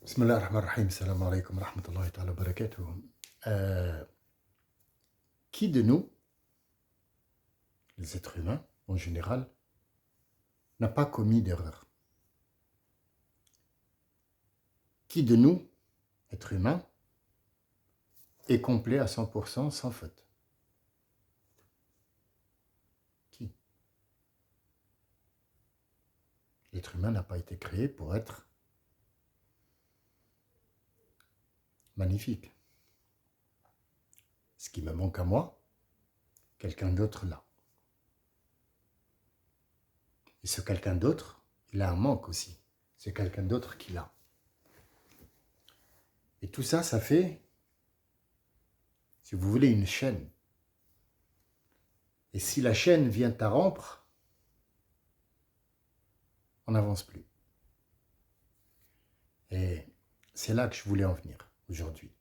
Bismillah ar-Rahman ar-Rahim, salam alaikum wa rahmatullahi ta'ala wa barakatuh. Euh, qui de nous, les êtres humains en général, n'a pas commis d'erreur? Qui de nous, êtres humains, est complet à 100% sans faute? Qui? L'être humain n'a pas été créé pour être magnifique. Ce qui me manque à moi, quelqu'un d'autre l'a. Et ce quelqu'un d'autre, il a un manque aussi. C'est quelqu'un d'autre qui l'a. Et tout ça, ça fait, si vous voulez, une chaîne. Et si la chaîne vient à rompre, on n'avance plus. Et c'est là que je voulais en venir aujourd'hui.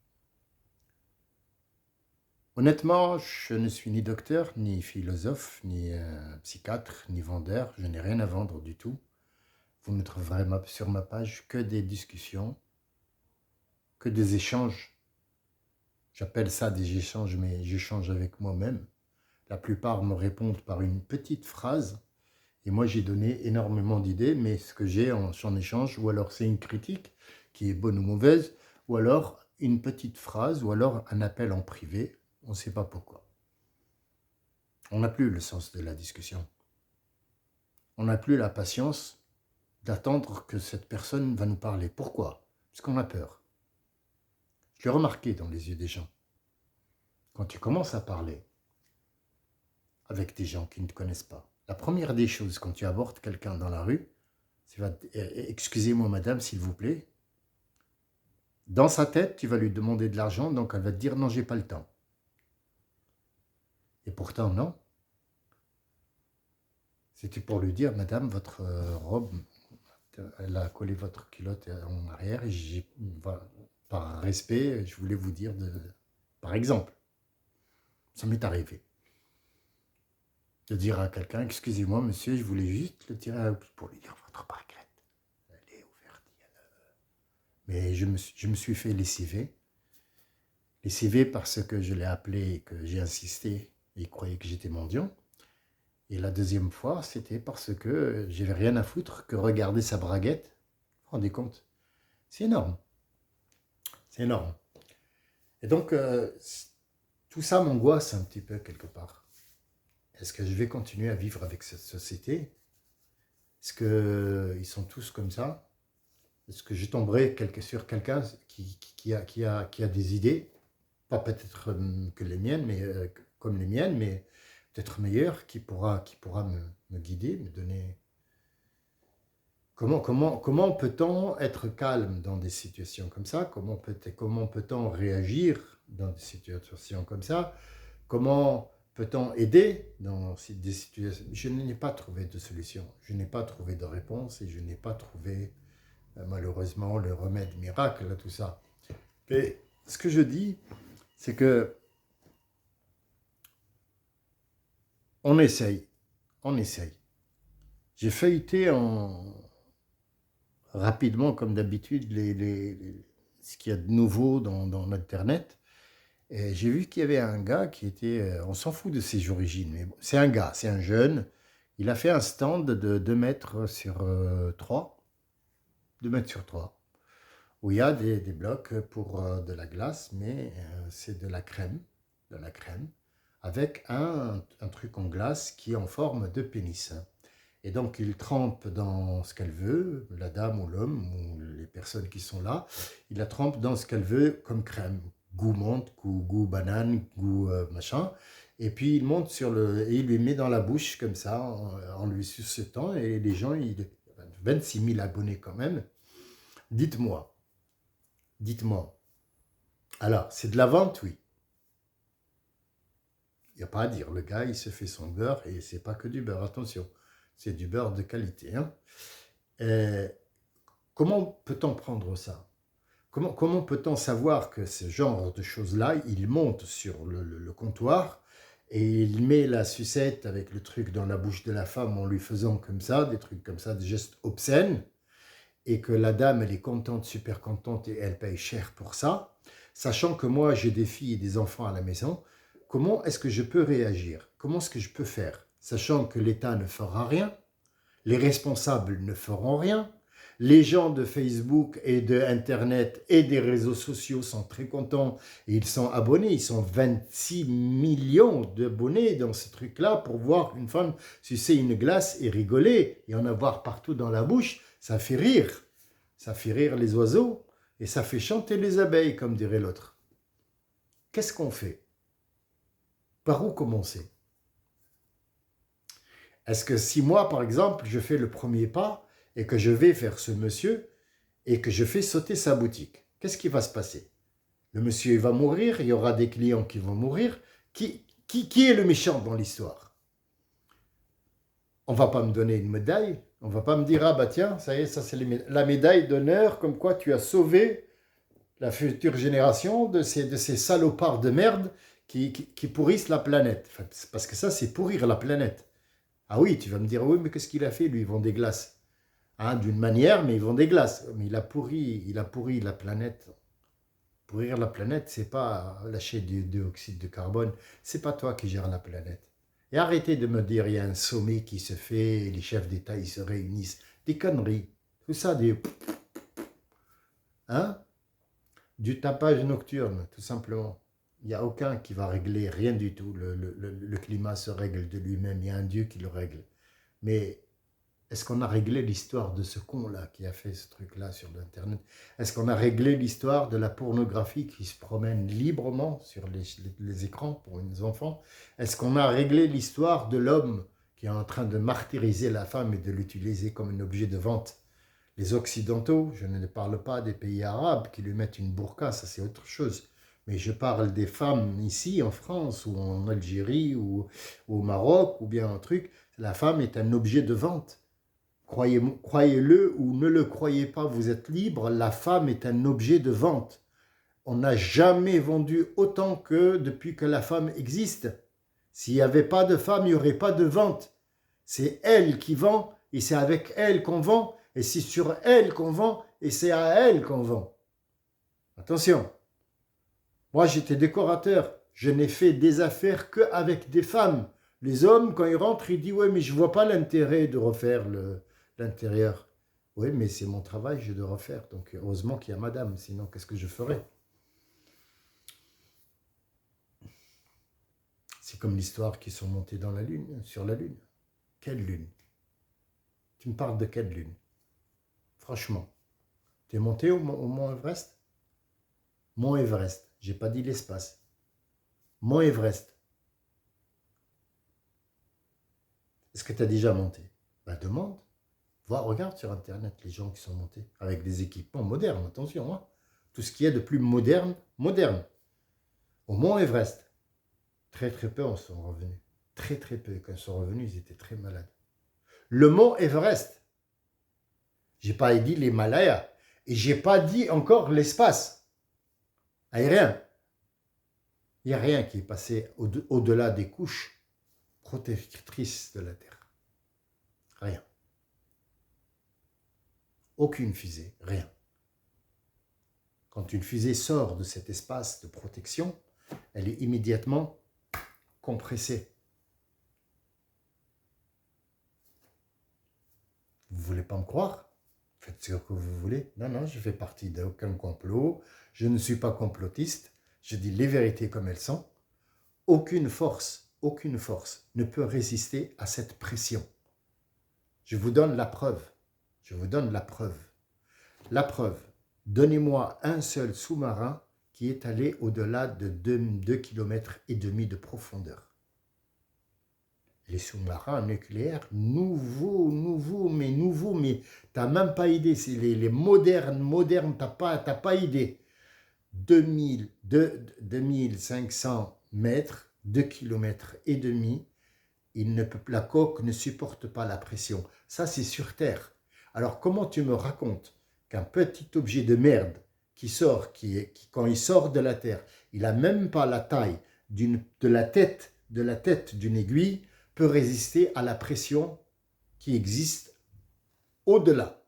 Honnêtement, je ne suis ni docteur, ni philosophe, ni psychiatre, ni vendeur. Je n'ai rien à vendre du tout. Vous ne trouverez sur ma page que des discussions, que des échanges. J'appelle ça des échanges, mais j'échange avec moi-même. La plupart me répondent par une petite phrase. Et moi, j'ai donné énormément d'idées, mais ce que j'ai en échange, ou alors c'est une critique qui est bonne ou mauvaise, ou alors une petite phrase, ou alors un appel en privé. On ne sait pas pourquoi. On n'a plus le sens de la discussion. On n'a plus la patience d'attendre que cette personne va nous parler. Pourquoi? Parce qu'on a peur. Je l'ai remarqué dans les yeux des gens. Quand tu commences à parler avec des gens qui ne te connaissent pas, la première des choses quand tu abordes quelqu'un dans la rue, c'est « Excusez-moi madame, s'il vous plaît ». Dans sa tête, tu vas lui demander de l'argent, donc elle va te dire « Non, j'ai pas le temps ». Et pourtant, non. C'était pour lui dire, madame, votre robe, elle a collé votre culotte en arrière et par respect, je voulais vous dire, par exemple, ça m'est arrivé de dire à quelqu'un, excusez-moi monsieur, je voulais juste le tirer pour lui dire votre braguette, elle est ouverte. Mais je me suis fait lessiver parce que je l'ai appelé et que j'ai insisté et il croyait que j'étais mendiant. Et la deuxième fois, c'était parce que j'avais rien à foutre que regarder sa braguette. Vous vous rendez compte? C'est énorme. C'est énorme. Et donc, tout ça m'angoisse un petit peu quelque part. Est-ce que je vais continuer à vivre avec cette société? Est-ce qu'ils sont tous comme ça? Est-ce que je tomberai sur quelqu'un qui a des idées, pas peut-être que les miennes, mais comme les miennes, mais peut-être meilleures, qui pourra me guider, me donner... Comment peut-on être calme dans des situations comme ça? Comment peut-on réagir dans des situations comme ça? Comment peut-on aider dans des situations? Je n'ai pas trouvé de solution, je n'ai pas trouvé de réponse et je n'ai pas trouvé malheureusement le remède miracle à tout ça. Mais ce que je dis, c'est que on essaye. J'ai feuilleté rapidement, comme d'habitude, ce qu'il y a de nouveau dans Internet. Et j'ai vu qu'il y avait un gars qui était... on s'en fout de ses origines, mais bon, c'est un gars, c'est un jeune. Il a fait un stand de 2 mètres sur 3, 2 mètres sur 3, où il y a des blocs pour de la glace, mais c'est de la crème, avec un truc en glace qui est en forme de pénis. Et donc, il trempe dans ce qu'elle veut, la dame ou l'homme, ou les personnes qui sont là, il la trempe dans ce qu'elle veut comme crème. Goût menthe, goût banane, goût machin. Et puis, il monte et il lui met dans la bouche comme ça, en lui suçant. Et les gens, 26 000 abonnés quand même. Dites-moi. Alors, c'est de la vente, oui. Il n'y a pas à dire. Le gars, il se fait son beurre et c'est pas que du beurre, attention. C'est du beurre de qualité. Hein. Comment peut-on prendre ça? Comment peut-on savoir que ce genre de choses-là, il monte sur le comptoir et il met la sucette avec le truc dans la bouche de la femme en lui faisant comme ça, des trucs comme ça, des gestes obscènes. et que la dame, elle est contente, super contente, et elle paye cher pour ça, sachant que moi, j'ai des filles et des enfants à la maison, comment est-ce que je peux réagir? Comment est-ce que je peux faire? Sachant que l'État ne fera rien, les responsables ne feront rien, les gens de Facebook et de Internet et des réseaux sociaux sont très contents et ils sont abonnés. Ils sont 26 millions d'abonnés dans ce truc-là pour voir une femme sucer une glace et rigoler et en avoir partout dans la bouche. Ça fait rire. Ça fait rire les oiseaux et ça fait chanter les abeilles, comme dirait l'autre. Qu'est-ce qu'on fait? Par où commencer? Est-ce que si moi, par exemple, je fais le premier pas et que je vais vers ce monsieur et que je fais sauter sa boutique, qu'est-ce qui va se passer? Le monsieur il va mourir, il y aura des clients qui vont mourir. Qui est le méchant dans l'histoire? On ne va pas me donner une médaille, on ne va pas me dire, ah bah tiens, ça y est, ça c'est la médaille d'honneur, comme quoi tu as sauvé la future génération de ces salopards de merde qui pourrissent la planète. Enfin, parce que ça, c'est pourrir la planète. Ah oui, tu vas me dire, oui, mais qu'est-ce qu'il a fait? Lui, il vend des glaces. Hein, d'une manière, mais il vend des glaces. Mais il a pourri la planète. Pourrir la planète, c'est pas lâcher du dioxyde de carbone. C'est pas toi qui gères la planète. Et arrêtez de me dire, il y a un sommet qui se fait, et les chefs d'État, ils se réunissent. Des conneries. Tout ça, hein? Du tapage nocturne, tout simplement. Il n'y a aucun qui va régler rien du tout. Le climat se règle de lui-même. Il y a un Dieu qui le règle. Mais est-ce qu'on a réglé l'histoire de ce con-là qui a fait ce truc-là sur l'Internet? Est-ce qu'on a réglé l'histoire de la pornographie qui se promène librement sur les écrans pour les enfants? Est-ce qu'on a réglé l'histoire de l'homme qui est en train de martyriser la femme et de l'utiliser comme un objet de vente? Les Occidentaux, je ne parle pas des pays arabes qui lui mettent une burqa, ça c'est autre chose. Mais je parle des femmes ici en France ou en Algérie ou au Maroc ou bien un truc. La femme est un objet de vente. Croyez-le ou ne le croyez pas, vous êtes libre, la femme est un objet de vente. On n'a jamais vendu autant que depuis que la femme existe. S'il n'y avait pas de femme, il n'y aurait pas de vente. C'est elle qui vend et c'est avec elle qu'on vend et c'est sur elle qu'on vend et c'est à elle qu'on vend. Attention, moi j'étais décorateur, je n'ai fait des affaires qu'avec des femmes. Les hommes, quand ils rentrent, ils disent « Ouais, mais je ne vois pas l'intérêt de refaire l'intérieur. » Oui, mais c'est mon travail, je dois refaire. Donc heureusement qu'il y a madame, sinon qu'est-ce que je ferais? C'est comme l'histoire qu'ils sont montés dans la lune, sur la lune. Quelle lune? Tu me parles de quelle lune? Franchement, tu es monté au mont Everest? Mont Everest, j'ai pas dit l'espace. Mont Everest. Est-ce que tu as déjà monté? Ben demande. Regarde sur Internet les gens qui sont montés avec des équipements modernes, attention, hein. Tout ce qu'il y a de plus moderne. Au mont Everest. Très très peu en sont revenus. Très très peu. Quand ils sont revenus, ils étaient très malades. Le mont Everest. J'ai pas dit l'Himalaya. Et j'ai pas dit encore l'espace aérien. Il n'y a rien qui est passé au-delà des couches protectrices de la Terre. Rien. Aucune fusée, rien. Quand une fusée sort de cet espace de protection, elle est immédiatement compressée. Vous ne voulez pas me croire? Faites ce que vous voulez. Non, non, je fais partie d'aucun complot. Je ne suis pas complotiste. Je dis les vérités comme elles sont. Aucune force ne peut résister à cette pression. Je vous donne la preuve. Je vous donne la preuve. La preuve. Donnez-moi un seul sous-marin qui est allé au-delà de 2,5 km de profondeur. Les sous-marins nucléaires, nouveaux, mais t'as même pas idée. C'est les modernes, t'as pas idée. 2500 mètres, 2,5 km, la coque ne supporte pas la pression. Ça, c'est sur Terre. Alors, comment tu me racontes qu'un petit objet de merde quand il sort de la Terre, il n'a même pas la taille de la tête d'une aiguille, peut résister à la pression qui existe au-delà?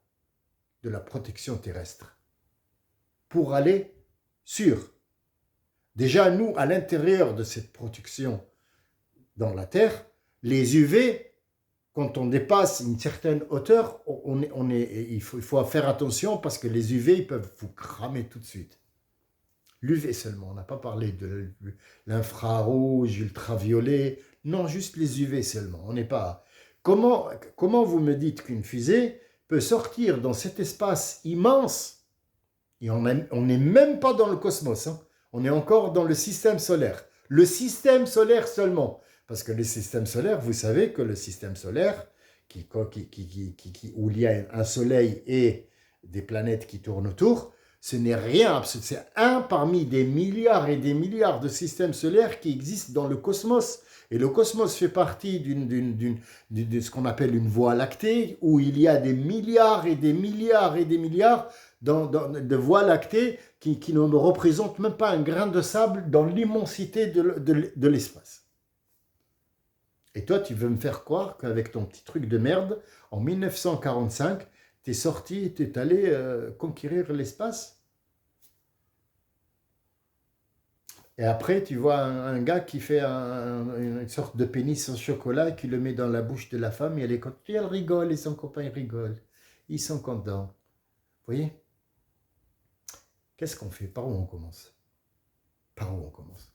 de la protection terrestre pour aller sur. Déjà, nous, à l'intérieur de cette protection dans la Terre, les UV, quand on dépasse une certaine hauteur, il faut faire attention parce que les UV ils peuvent vous cramer tout de suite. L'UV seulement, on n'a pas parlé de l'infrarouge, ultraviolet, non, juste les UV seulement. On n'est pas. Comment vous me dites qu'une fusée peut sortir dans cet espace immense, et on n'est même pas dans le cosmos, hein, on est encore dans le système solaire. Le système solaire seulement. Parce que le système solaire, vous savez que le système solaire, où il y a un soleil et des planètes qui tournent autour, ce n'est rien, c'est un parmi des milliards et des milliards de systèmes solaires qui existent dans le cosmos. Et le cosmos fait partie de ce qu'on appelle une voie lactée, où il y a des milliards et des milliards et des milliards de voies lactées qui ne représentent même pas un grain de sable dans l'immensité de l'espace. Et toi, tu veux me faire croire qu'avec ton petit truc de merde, en 1945, t'es sorti, t'es allé conquérir l'espace? Et après, tu vois un gars qui fait une sorte de pénis en chocolat, qui le met dans la bouche de la femme, et elle rigole, et son copain il rigole. Ils sont contents. Vous voyez? Qu'est-ce qu'on fait? Par où on commence? Par où on commence?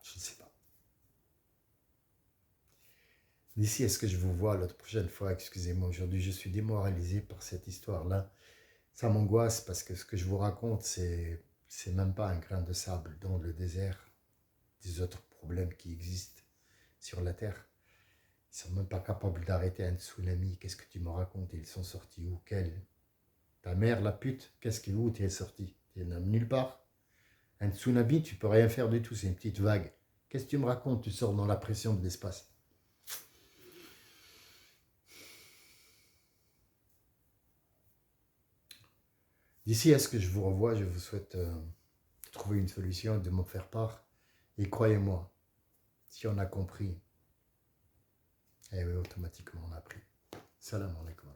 Je ne sais pas. D'ici à ce que je vous vois l'autre prochaine fois, excusez-moi, aujourd'hui je suis démoralisé par cette histoire-là. Ça m'angoisse parce que ce que je vous raconte, c'est même pas un grain de sable dans le désert des autres problèmes qui existent sur la Terre. Ils sont même pas capables d'arrêter un tsunami. Qu'est-ce que tu me racontes? Ils sont sortis où? Quel? Ta mère, la pute, où tu es sorti? Tu n'es nulle part. Un tsunami, tu peux rien faire du tout, c'est une petite vague. Qu'est-ce que tu me racontes? Tu sors dans la pression de l'espace. D'ici à ce que je vous revoie, je vous souhaite de trouver une solution et de m'en faire part. Et croyez-moi, si on a compris, eh oui, automatiquement on a appris. Salam alaikum.